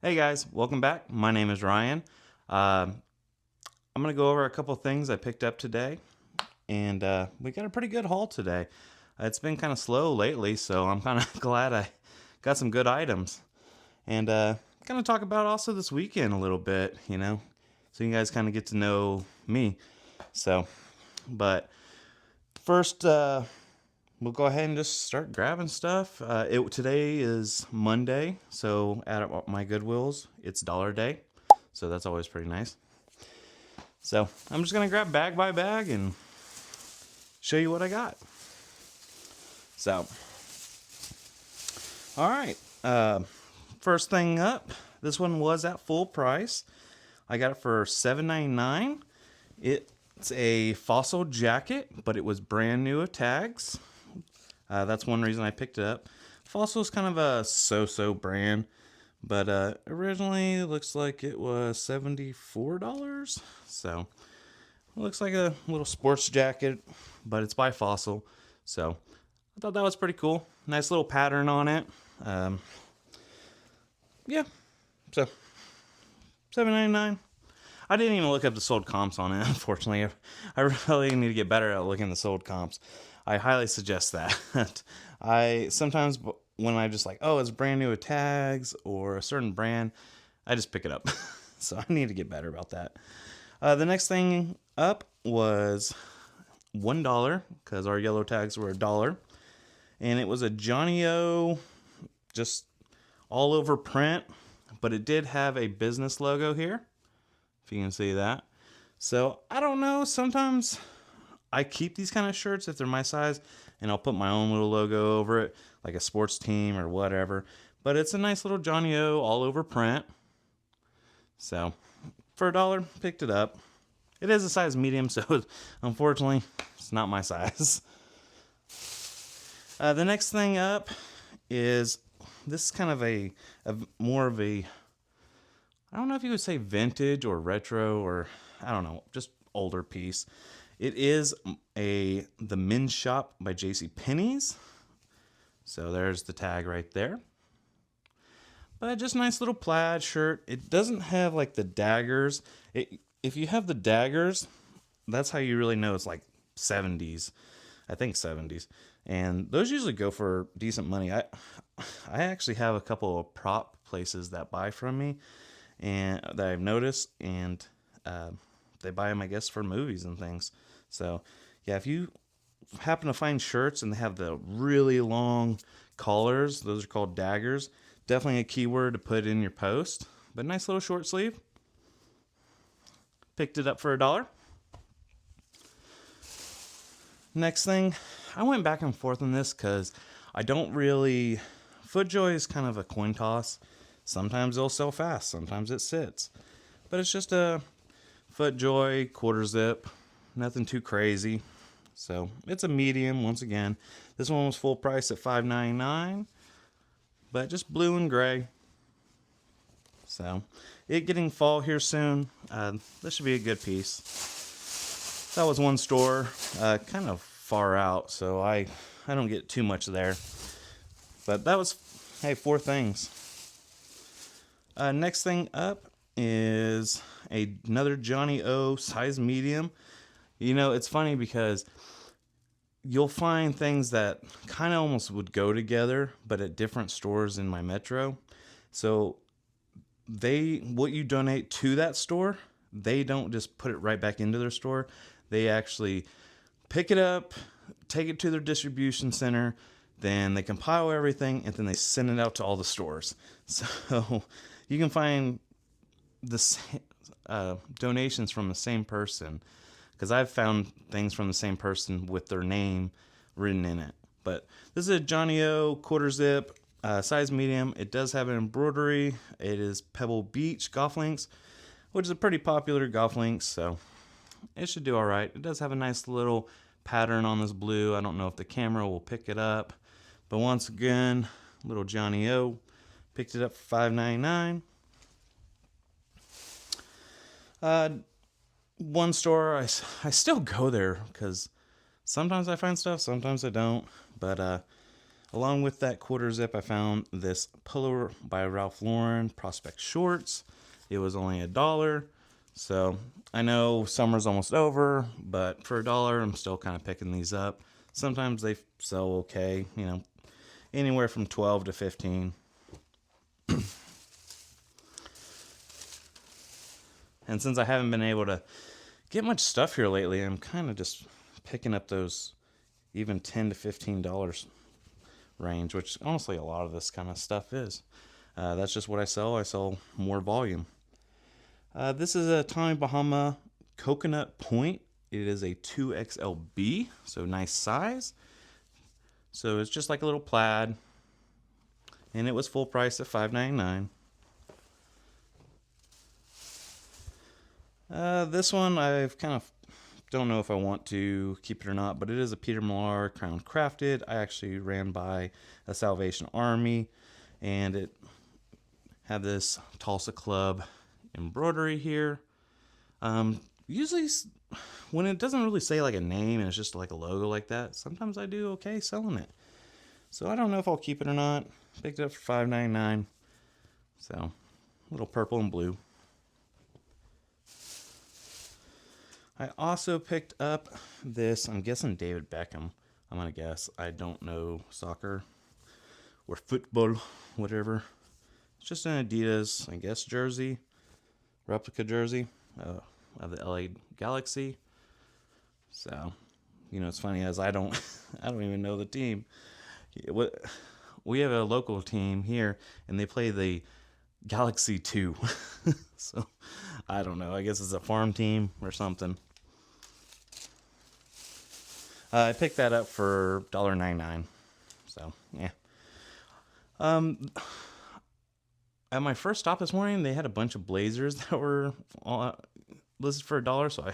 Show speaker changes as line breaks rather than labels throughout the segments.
Hey guys, welcome back. My name is Ryan. I'm going to go over a couple things I picked up today, and we got a pretty good haul today. It's been kind of slow lately, so I'm kind of glad I got some good items. And kind of talk about also this weekend a little bit, so you guys kind of get to know me. So, but first, we'll go ahead and just start grabbing stuff. Today is Monday, so at my Goodwills, it's Dollar Day, so that's always pretty nice. So I'm just gonna grab bag by bag and show you what I got. So, all right. First thing up, this one was at full price. I got it for $7.99. It's a Fossil jacket, but it was brand new of tags. That's one reason I picked it up. Fossil is kind of a so-so brand, but originally it looks like it was $74. So it looks like a little sports jacket, but it's by Fossil. So I thought that was pretty cool. Nice little pattern on it. Yeah, so $7.99. I didn't even look up the sold comps on it, unfortunately. I really need to get better at looking at the sold comps. I highly suggest that. I sometimes, when I just like, oh, it's brand new with tags or a certain brand, I just pick it up. So I need to get better about that. The next thing up was $1 because our yellow tags were $1. And it was a Johnny O, just all over print, but it did have a business logo here, if you can see that. So I don't know, sometimes I keep these kind of shirts if they're my size, and I'll put my own little logo over it, like a sports team or whatever. But it's a nice little Johnny O all over print. So for $1, picked it up. It is a size medium, so unfortunately, it's not my size. The next thing up is this is kind of a more of a, I don't know if you would say vintage or retro or I don't know, just older piece. It is the Men's Shop by JCPenney's. So there's the tag right there. But just a nice little plaid shirt. It doesn't have like the daggers. If you have the daggers, that's how you really know it's like 70s. I think 70s. And those usually go for decent money. I actually have a couple of prop places that buy from me and that I've noticed, and they buy them, I guess, for movies and things. So, yeah, if you happen to find shirts and they have the really long collars, those are called daggers. Definitely a keyword to put in your post. But nice little short sleeve. Picked it up for $1. Next thing, I went back and forth on this because I don't really... FootJoy is kind of a coin toss. Sometimes they'll sell fast, sometimes it sits. But it's just a FootJoy quarter zip, nothing too crazy. So it's a medium once again. This one was full price at $5.99, but just blue and gray. So it getting fall here soon. This should be a good piece. That was one store, kind of far out, so I don't get too much there. But that was, hey, 4 things. Next thing up is another Johnny O size medium. You know, it's funny because you'll find things that kind of almost would go together, but at different stores in my metro. So what you donate to that store, they don't just put it right back into their store. They actually pick it up, take it to their distribution center, then they compile everything, and then they send it out to all the stores. So you can find the donations from the same person, because I've found things from the same person with their name written in it. But this is a Johnny O quarter zip, size medium. It does have an embroidery. It is Pebble Beach golf links, which is a pretty popular golf links, so it should do all right. It does have a nice little pattern on this blue. I don't know if the camera will pick it up, but once again, little Johnny O. Picked it up for $5.99. One store, I still go there because sometimes I find stuff, sometimes I don't. But Along with that quarter zip, I found this polo by Ralph Lauren Prospect Shorts. It was only $1. So I know summer's almost over, but for $1, I'm still kind of picking these up. Sometimes they sell okay, you know, anywhere from 12 to 15. And since I haven't been able to get much stuff here lately, I'm kind of just picking up those even $10 to $15 range, which honestly a lot of this kind of stuff is. That's just what I sell. I sell more volume. This is a Tommy Bahama Coconut Point. It is a 2XLB, so nice size. So it's just like a little plaid, and it was full price at $5.99. This one I've kind of don't know if I want to keep it or not, but it is a Peter Millar Crown Crafted. I actually ran by a Salvation Army, and it had this Tulsa Club embroidery here. Usually when it doesn't really say like a name and it's just like a logo like that, sometimes I do okay selling it. So I don't know if I'll keep it or not. Picked it up for $5.99. So a little purple and blue. I also picked up this, I'm guessing David Beckham. I'm going to guess. I don't know soccer or football, whatever. It's just an Adidas, I guess, jersey, replica jersey of the LA Galaxy. So, you know, it's funny as I don't even know the team. We have a local team here, and they play the Galaxy 2. So, I don't know. I guess it's a farm team or something. I picked that up for $1.99. So, yeah. At my first stop this morning, they had a bunch of blazers that were listed for $1. So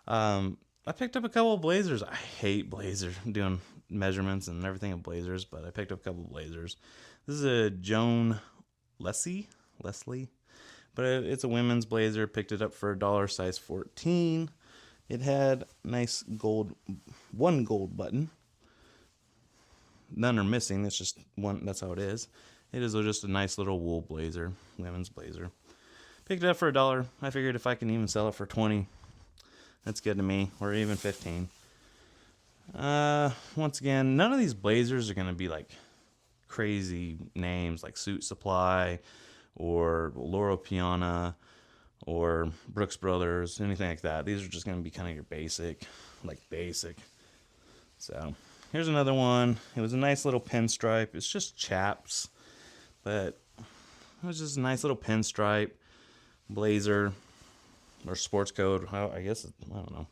I picked up a couple of blazers. I hate blazers, doing measurements and everything of blazers, but I picked up a couple of blazers. This is a Joan Leslie, but it's a women's blazer. Picked it up for $1, size 14. It had nice one gold button. None are missing. It's just one. That's how it is. It is just a nice little wool blazer, women's blazer. Picked it up for $1. I figured if I can even sell it for 20, that's good to me, or even 15. Once again, none of these blazers are going to be like crazy names like Suit Supply or Loro Piana or Brooks Brothers, anything like that. These are just going to be kind of your basic. So here's another one. It was a nice little pinstripe. It's just chaps, but it was just a nice little pinstripe blazer or sports coat. I guess, I don't know.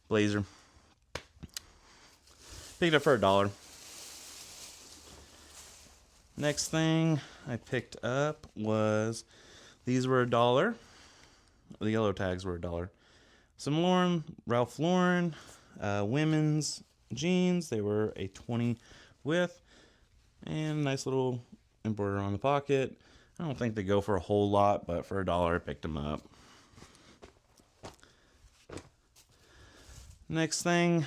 Blazer. Picked it up for $1. Next thing I picked up was, these were $1. The yellow tags were $1. Some Ralph Lauren, women's jeans. They were a 20 width, and nice little embroidery on the pocket. I don't think they go for a whole lot, but for $1, I picked them up. Next thing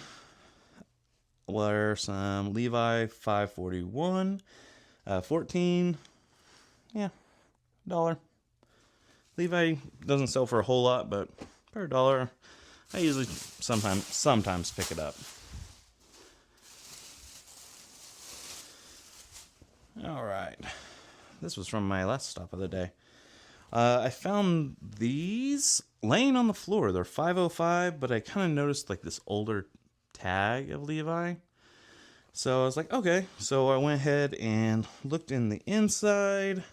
were some Levi 541, 14. Yeah, $1. Levi doesn't sell for a whole lot, but for $1, I usually sometimes pick it up. All right, this was from my last stop of the day. I found these laying on the floor. They're 505, but I kind of noticed like this older tag of Levi. So I was like, okay. So I went ahead and looked in the inside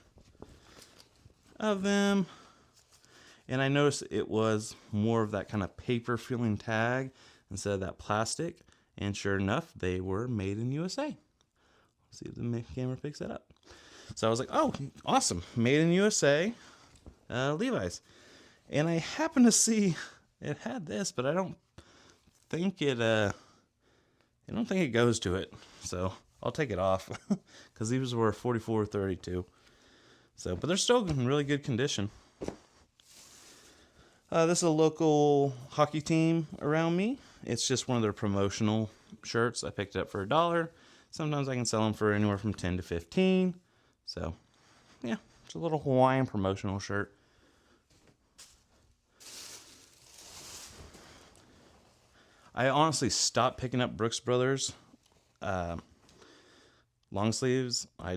of them, and I noticed it was more of that kind of paper feeling tag instead of that plastic. And sure enough, they were made in USA. Let's see if the camera picks that up. So I was like, oh, awesome. Made in USA, Levi's. And I happened to see it had this, but I don't think it goes to it. So I'll take it off because these were $44.32. So, but they're still in really good condition. This is a local hockey team around me. It's just one of their promotional shirts. I picked it up for $1. Sometimes I can sell them for anywhere from 10 to 15. So, yeah, it's a little Hawaiian promotional shirt. I honestly stopped picking up Brooks Brothers long sleeves. I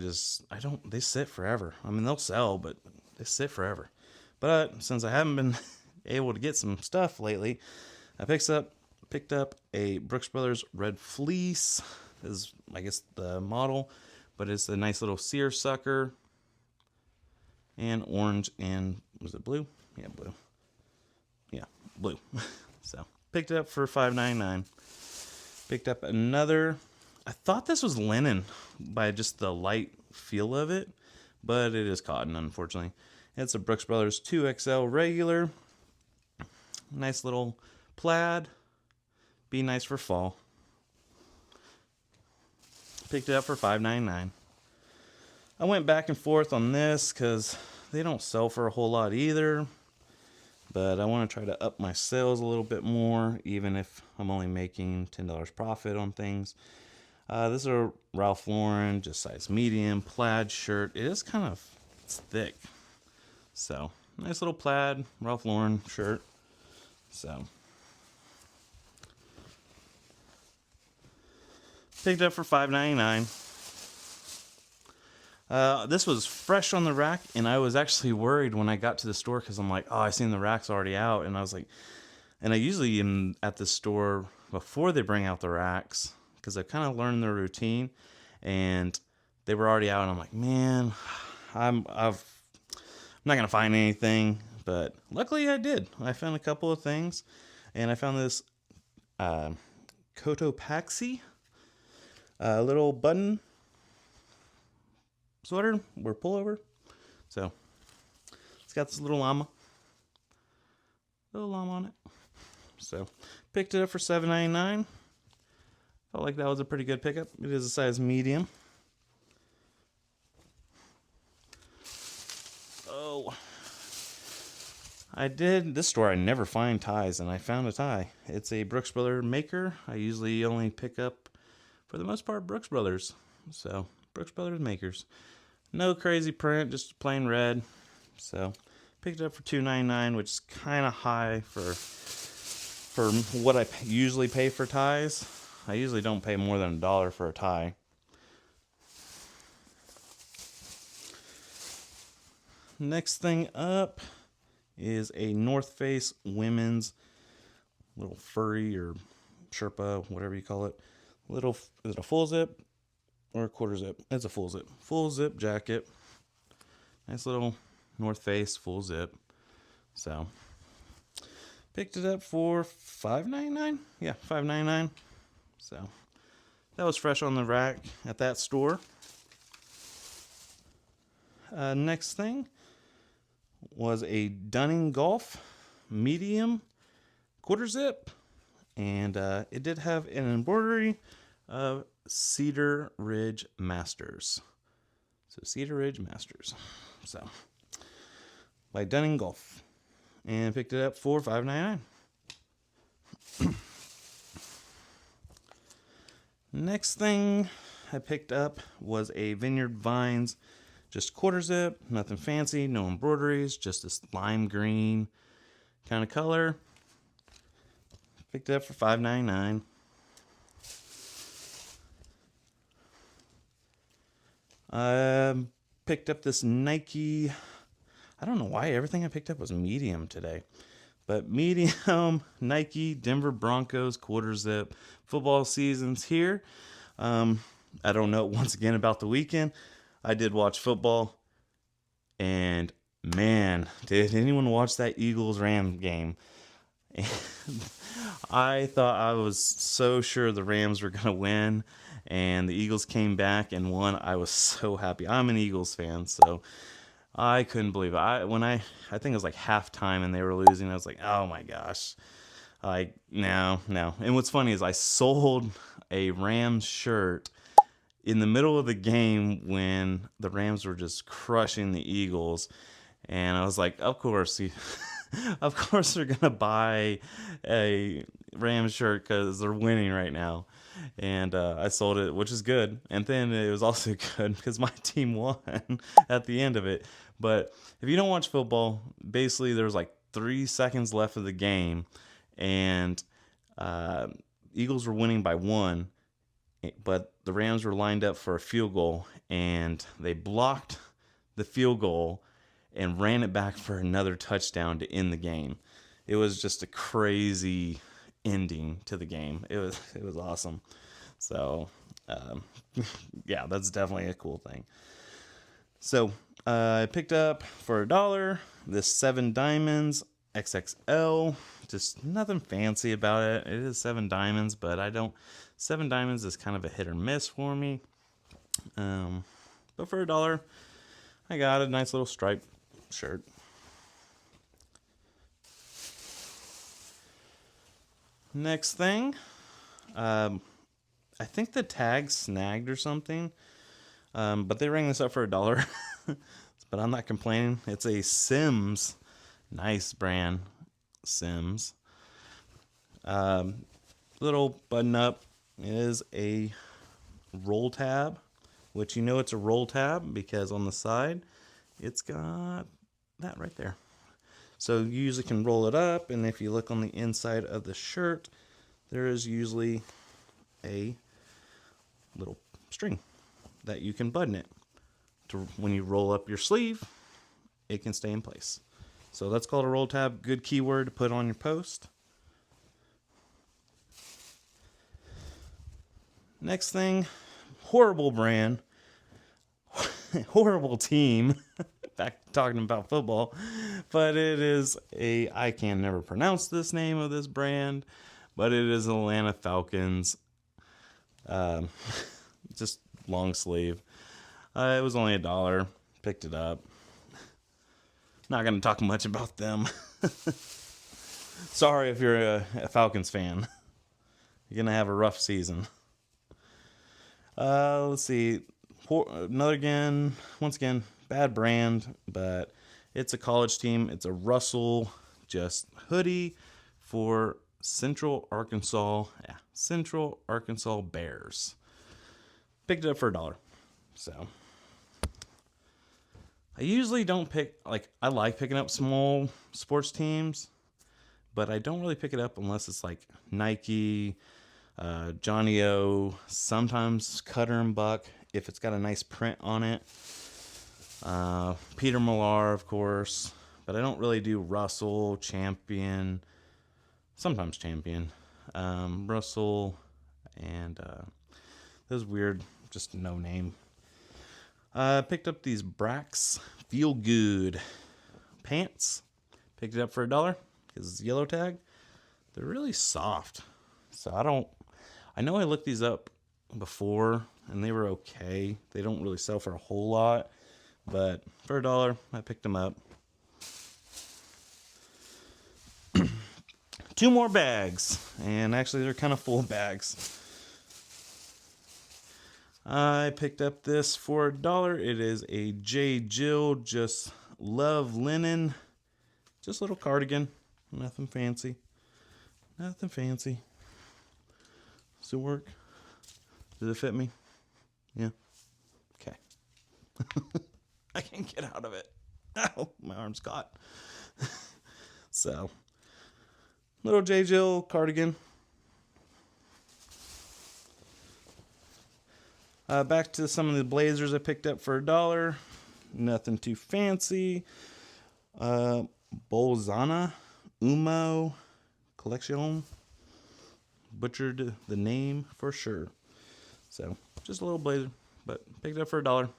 don't, they sit forever. I mean, they'll sell, but they sit forever. But since I haven't been able to get some stuff lately, I picked up a Brooks Brothers red fleece. This is, I guess, the model, but it's a nice little seersucker. And orange and, was it blue? Yeah, blue. Yeah, blue. So, picked it up for $5.99. Picked up another, I thought this was linen by just the light feel of it, but it is cotton, unfortunately. It's a Brooks Brothers 2XL regular. Nice little plaid. Be nice for fall. Picked it up for $5.99. I went back and forth on this because they don't sell for a whole lot either. But I want to try to up my sales a little bit more, even if I'm only making $10 profit on things. This is a Ralph Lauren, just size medium, plaid shirt. It is kind of, it's thick. So, nice little plaid Ralph Lauren shirt. So, picked it up for $5.99. This was fresh on the rack, and I was actually worried when I got to the store because I'm like, oh, I seen the rack's already out, and I was like, and I usually am at the store before they bring out the racks because I've kind of learned their routine, and they were already out, and I'm like, man, I'm not gonna find anything, but luckily I did. I found a couple of things, and I found this Cotopaxi little button sweater or pullover. So it's got this little llama on it. So picked it up for $7.99. Felt like that was a pretty good pickup. It is a size medium. Oh, this store I never find ties, and I found a tie. It's a Brooks Brothers maker. I usually only pick up, for the most part, Brooks Brothers. So Brooks Brothers makers. No crazy print, just plain red. So picked it up for $2.99, which is kind of high for what I usually pay for ties. I usually don't pay more than $1 for a tie. Next thing up is a North Face women's little furry or Sherpa, whatever you call it. Is it a full zip or a quarter zip? It's a full zip. Full zip jacket. Nice little North Face full zip. So picked it up for $5.99. Yeah, $5.99. So that was fresh on the rack at that store. Next thing was a Dunning Golf medium quarter zip, and it did have an embroidery of Cedar Ridge Masters. So Cedar Ridge Masters. So by Dunning Golf, and picked it up for $5.99. Next thing I picked up was a Vineyard Vines, just quarter zip, nothing fancy, no embroideries, just this lime green kind of color. Picked it up for $5.99. Picked up this Nike. I don't know why everything I picked up was medium today, but medium Nike Denver Broncos quarter zip. Football season's here. I don't know once again about the weekend. I did watch football, and man, did anyone watch that Eagles-Rams game? And I thought, I was so sure the Rams were going to win, and the Eagles came back and won. I was so happy. I'm an Eagles fan, so I couldn't believe it. I think it was like halftime and they were losing. I was like, oh my gosh. Like, no. And what's funny is I sold a Rams shirt in the middle of the game when the Rams were just crushing the Eagles. And I was like, of course, Of course they're gonna buy a Rams shirt because they're winning right now, and I sold it, which is good. And then it was also good because my team won at the end of it. But if you don't watch football, basically there was like 3 seconds left of the game, and uh, Eagles were winning by one, but the Rams were lined up for a field goal, and they blocked the field goal and ran it back for another touchdown to end the game. It was just a crazy ending to the game. It was awesome. So um, yeah, that's definitely a cool thing. So I picked up for $1 this 7 Diamonds XXL. Just nothing fancy about it. It is 7 Diamonds, but I don't. 7 Diamonds is kind of a hit or miss for me. But for $1, I got a nice little striped shirt. Next thing, I think the tag snagged or something, but they rang this up for $1. But I'm not complaining. It's a Sims, nice brand, Sims. Little button up is a roll tab, which you know it's a roll tab because on the side it's got that right there. So you usually can roll it up, and if you look on the inside of the shirt, there is usually a little string that you can button it to when you roll up your sleeve, it can stay in place. So that's called a roll tab. Good keyword to put on your post. Next thing, horrible brand, horrible team. Back talking about football, but it is I can never pronounce this name of this brand, but it is Atlanta Falcons. Just long sleeve. It was only $1. Picked it up. Not gonna talk much about them. Sorry if you're a Falcons fan. You're gonna have a rough season. Let's see. Once again, bad brand, but it's a college team. It's a Russell just hoodie for Central Arkansas Bears. Picked it up for $1. So I usually don't I like picking up small sports teams, but I don't really pick it up unless it's like Nike, Johnny O, sometimes Cutter and Buck if it's got a nice print on it. Peter Millar, of course, but I don't really do Russell, Champion, sometimes Champion, Russell, and those weird, just no name. Picked up these Brax Feel Good pants. Picked it up for $1 because it's yellow tag. They're really soft, so I know I looked these up before and they were okay. They don't really sell for a whole lot, but for $1, I picked them up. 2 more bags, and actually they're kind of full bags. I picked up this for $1. It is a J. Jill Just Love Linen, just a little cardigan, nothing fancy. Does it work? Does it fit me? Yeah. Okay. I can't get out of it. Oh, my arm's caught. So, little J. Jill cardigan. Back to some of the blazers I picked up for $1. Nothing too fancy. Bolzana Umo Collection. Butchered the name for sure. So, just a little blazer, but picked it up for $1.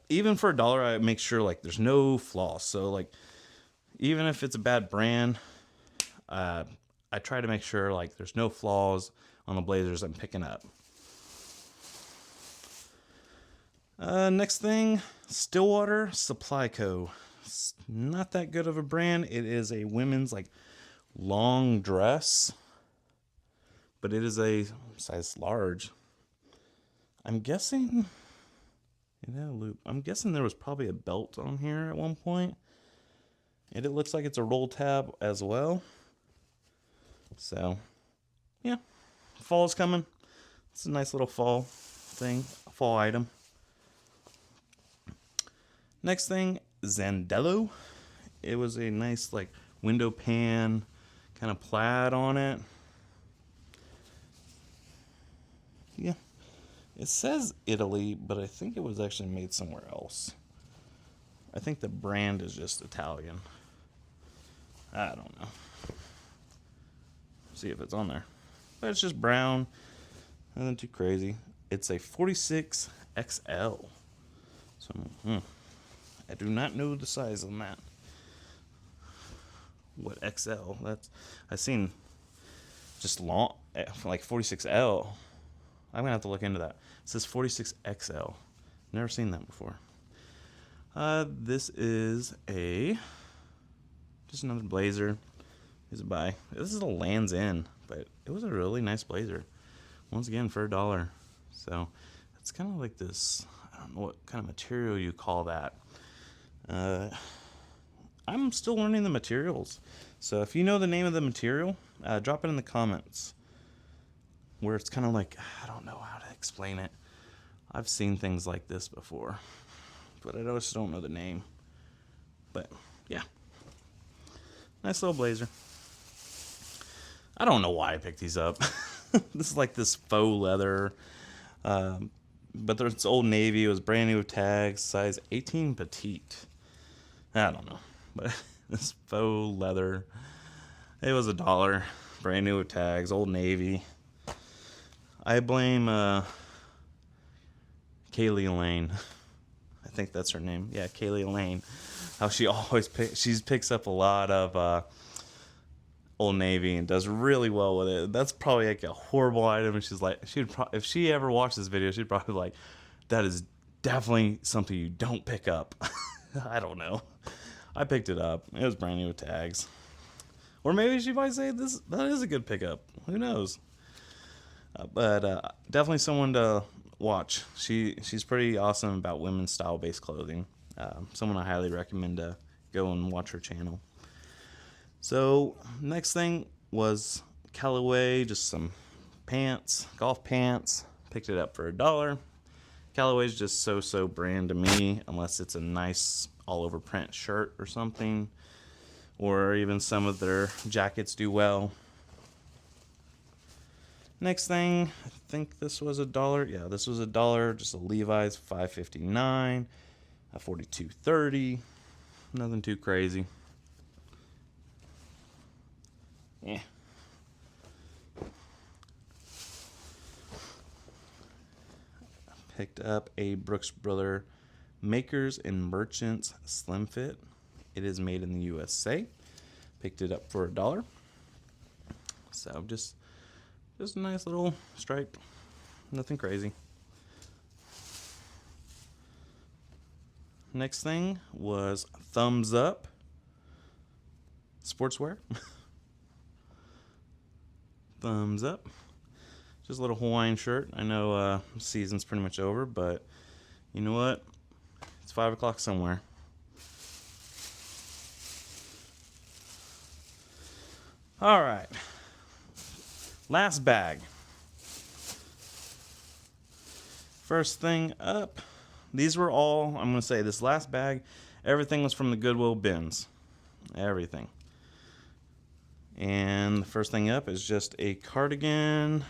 Even for $1, I make sure like there's no flaws. So like, even if it's a bad brand, I try to make sure like there's no flaws on the blazers I'm picking up. Next thing, Stillwater Supply Co. It's not that good of a brand. It is a women's like long dress, but it is a size large. I'm guessing there was probably a belt on here at one point. And it looks like it's a roll tab as well. So, yeah, fall's coming. It's a nice little fall thing, fall item. Next thing, Zandello. It was a nice like window pan, kind of plaid on it. Yeah, it says Italy, but I think it was actually made somewhere else. I think the brand is just Italian. I don't know. See if it's on there. But it's just brown. Nothing too crazy. It's a 46 XL. So, I do not know the size on that. What XL? I've seen just long, like 46L. I'm gonna have to look into that. It says 46XL. Never seen that before. This is just another blazer. Here's a buy. This is a Lands End, but it was a really nice blazer. Once again, for $1. So it's kind of like this. I don't know what kind of material you call that. I'm still learning the materials. So if you know the name of the material, drop it in the comments. Where it's kind of like, I don't know how to explain it. I've seen things like this before, but I just don't know the name. But yeah, nice little blazer. I don't know why I picked these up. This is like this faux leather, but it's Old Navy. It was brand new with tags, size 18 petite. I don't know, but this faux leather, it was $1, brand new with tags, Old Navy. I blame Kaylee Lane. I think that's her name. Yeah, Kaylee Lane. How she always picks up a lot of Old Navy and does really well with it. That's probably like a horrible item. And she's like, if she ever watched this video, she'd probably be like, that is definitely something you don't pick up. I don't know. I picked it up. It was brand new with tags. Or maybe she might say that is a good pickup. Who knows? But definitely someone to watch. She's pretty awesome about women's style-based clothing. Someone I highly recommend to go and watch her channel. So next thing was Callaway, just some pants, golf pants. Picked it up for $1. Callaway's just so brand to me, unless it's a nice all-over print shirt or something, or even some of their jackets do well. Next thing, I think this was $1. Yeah, this was $1. Just a Levi's, $5.59, a $42.30. Nothing too crazy. Yeah. Picked up a Brooks Brother Makers and Merchants Slim Fit. It is made in the USA. Picked it up for $1. So just a nice little stripe. Nothing crazy. Next thing was Thumbs Up sportswear. Thumbs Up. Just a little Hawaiian shirt. I know season's pretty much over, but you know what? It's 5 o'clock somewhere. All right. Last bag. First thing up. These were all, I'm going to say this last bag, everything was from the Goodwill bins. Everything. And the first thing up is just a cardigan.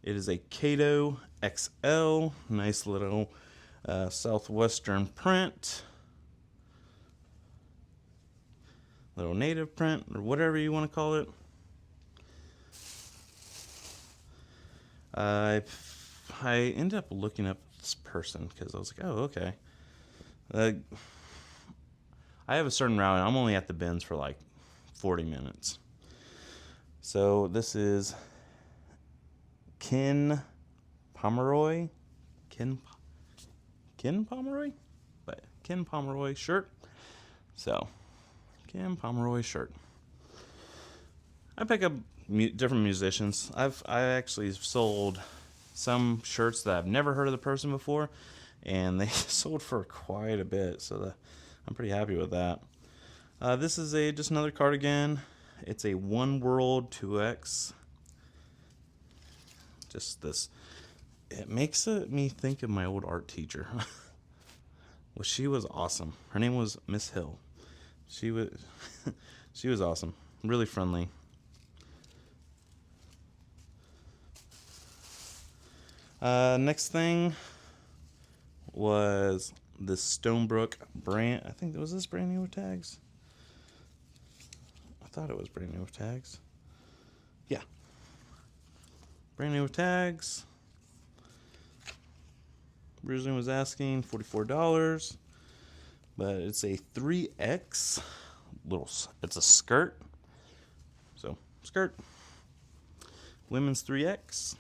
It is a Cato XL. Nice little southwestern print. Little native print, or whatever you want to call it. I ended up looking up this person because I was like, oh, okay. I have a certain route, and I'm only at the bins for like 40 minutes. So this is Ken Pomeroy. Ken Pomeroy? But Ken Pomeroy shirt. So, Ken Pomeroy shirt. I pick up different musicians. I actually sold some shirts that I've never heard of the person before, and they sold for quite a bit, so I'm pretty happy with that. This is just another cardigan. It's a One World 2X. Just this. It makes me think of my old art teacher. Well, she was awesome. Her name was Miss Hill. She was she was awesome. Really friendly. Next thing was the Stonebrook brand. I think was this brand new with tags. I thought it was brand new with tags. Yeah, brand new with tags. Originally was asking $44, but it's a 3X little. It's a skirt. So skirt. Women's 3X.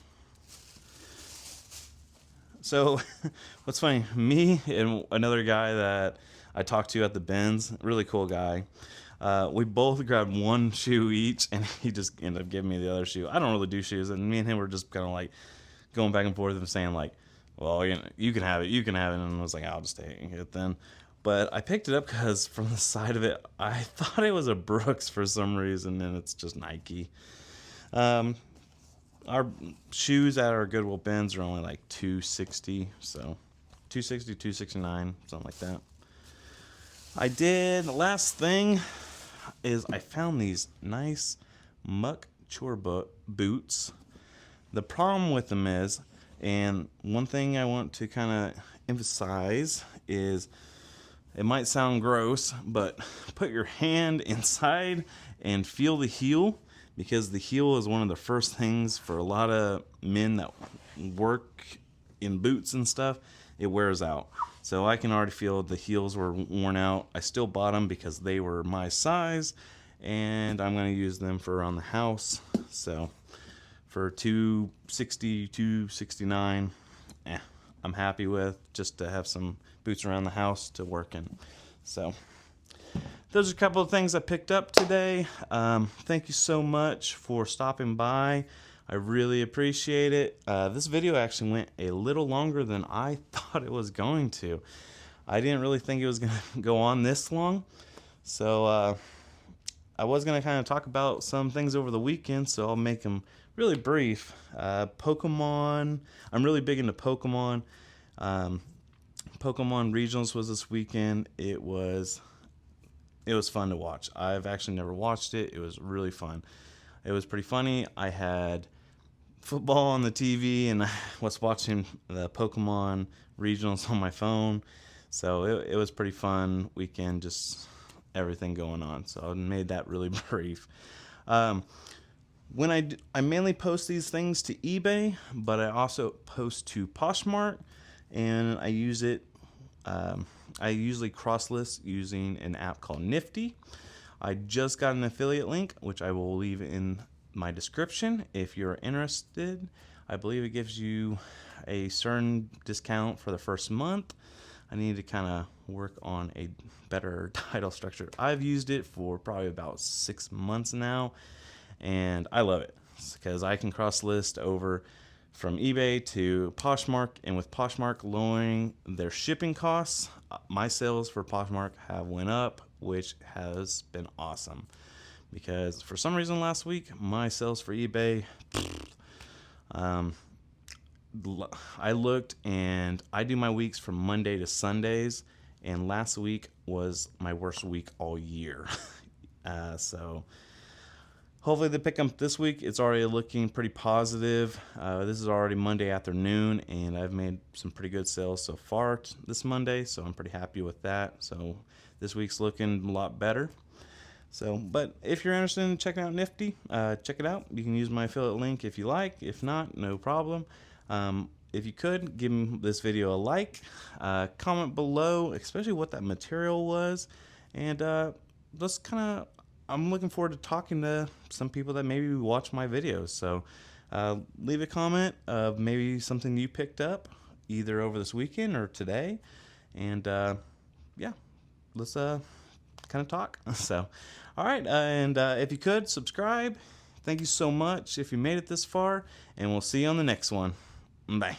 So, what's funny, me and another guy that I talked to at the bins, really cool guy, we both grabbed one shoe each, and he just ended up giving me the other shoe. I don't really do shoes, and me and him were just kind of like going back and forth and saying like, well, you can have it, and I was like, I'll just take it then. But I picked it up because from the side of it, I thought it was a Brooks for some reason, and it's just Nike. Our shoes at our Goodwill bins are only like $260, so $260, $269, something like that. The last thing is I found these nice muck chore boots. The problem with them is, and one thing I want to kind of emphasize is, it might sound gross, but put your hand inside and feel the heel, because the heel is one of the first things for a lot of men that work in boots and stuff. It wears out. So I can already feel the heels were worn out. I still bought them because they were my size, and I'm going to use them for around the house. So for $260, $269, I'm happy with, just to have some boots around the house to work in. So those are a couple of things I picked up today. Thank you so much for stopping by. I really appreciate it. This video actually went a little longer than I thought it was going to. I didn't really think it was going to go on this long. So I was going to kind of talk about some things over the weekend, so I'll make them really brief. Pokemon. I'm really big into Pokemon. Pokemon Regionals was this weekend. It was fun to watch. I've actually never watched it. It was really fun. It was pretty funny. I had football on the TV, and I was watching the Pokemon Regionals on my phone. So it was pretty fun weekend, just everything going on. So I made that really brief. When I mainly post these things to eBay, but I also post to Poshmark, and I use it. I usually cross-list using an app called Nifty. I just got an affiliate link, which I will leave in my description if you're interested. I believe it gives you a certain discount for the first month. I need to kind of work on a better title structure. I've used it for probably about 6 months now, and I love it because I can cross-list over from eBay to Poshmark, and with Poshmark lowering their shipping costs, my sales for Poshmark have went up, which has been awesome. Because for some reason last week, my sales for eBay, I looked, and I do my weeks from Monday to Sundays, and last week was my worst week all year. So hopefully they pick up this week. It's already looking pretty positive. This is already Monday afternoon, and I've made some pretty good sales so far this Monday, so I'm pretty happy with that. So this week's looking a lot better. So, but if you're interested in checking out Nifty, check it out. You can use my affiliate link if you like. If not, no problem. If you could, give this video a like. Comment below, especially what that material was. And let's kind of, I'm looking forward to talking to some people that maybe watch my videos. So leave a comment of maybe something you picked up either over this weekend or today. And yeah, let's kind of talk. So, all right. And if you could, subscribe. Thank you so much if you made it this far. And we'll see you on the next one. Bye.